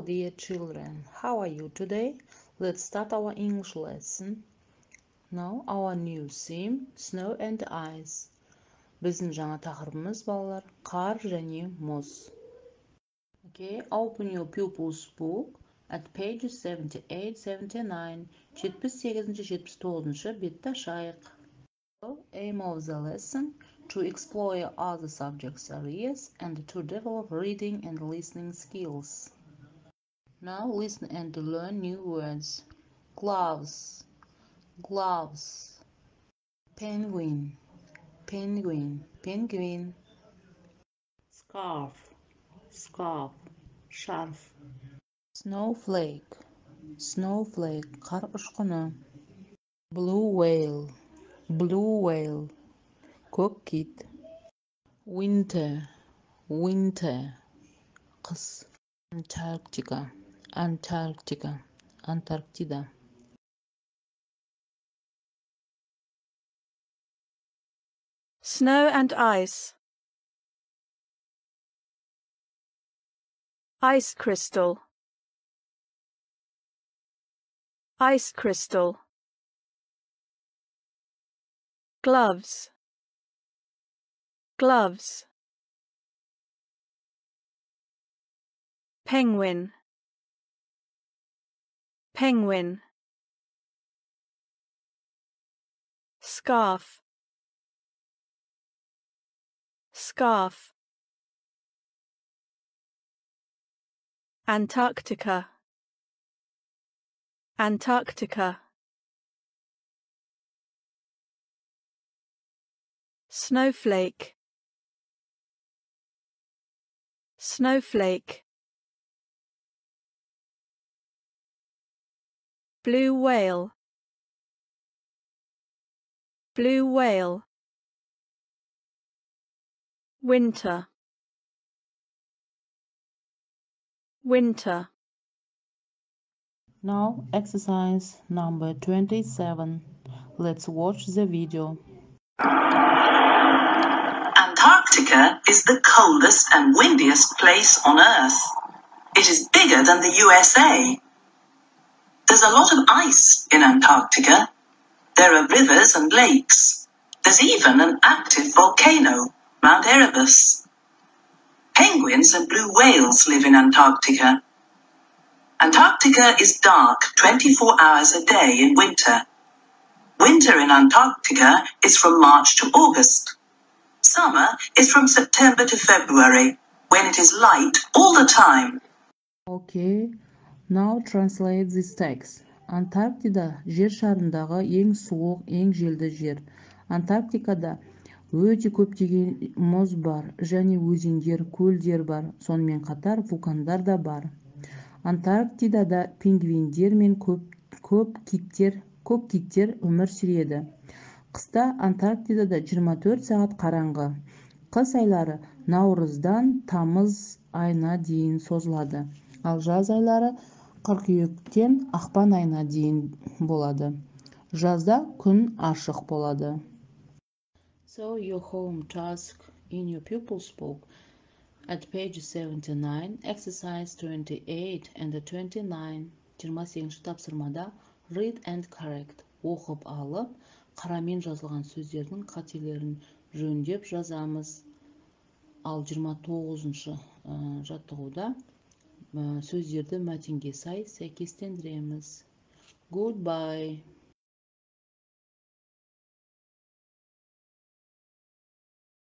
dear children, how are you today? Let's start our English lesson. Now our new theme, snow and ice. Біздің жаңа тақырыбымыз балалар, қар және мұз. Okay, open your pupils book at pages 78-79. 78-79 бетті ашайық. So, aim of the lesson to explore other subject areas and to develop reading and listening skills. Now listen and learn new words. Gloves, gloves. Penguin, penguin, penguin. Scarf, scarf, scarf. Snowflake, snowflake, қар ұшқыны. Blue whale, blue whale, көк кит. Winter, winter, қыс. Antarctica, Antarctica, Антарктида. Snow and ice. Ice crystal. Ice crystal. Gloves. Gloves. Penguin. Penguin. Scarf. Scarf. Antarctica. Antarctica. Snowflake. Snowflake. Blue whale. Blue whale. Winter. Winter. Now exercise number 27. Let's watch the video. Antarctica is the coldest and windiest place on Earth. It is bigger than the USA. There's a lot of ice in Antarctica. There are rivers and lakes. There's even an active volcano, Mount Erebus. Penguins and blue whales live in Antarctica. Antarctica is dark 24 hours a day in winter. Winter in Antarctica is from March to August. Summer is from September to February, when it is light all the time. Okay, now translate this text. Антарктида жер шарындағы ең суық, ең желді жер. Антарктикада өте көптеген мұз бар және өзендер, көлдер бар. Сонымен қатар вулкандар да бар. Антарктидада пингвиндер мен көп киттер өмір сүреді. Қыста Антарктидада 24 сағат қараңғы. Қыс айлары наурыздан тамыз айына дейін созылады. Ал жаз айлары қыркүйектен ақпан айына дейін болады. Жазда күн ашық болады. So your home task in your pupils book at page 79, exercise 28 and 29. 28 тапсырмада read and correct. Оқып алып, қарамен жазылған сөздердің қателерін жөндеп жазамыз. Ал 29 жаттығуда сөздерді мәтінге сай сәйкестендіреміз. Goodbye.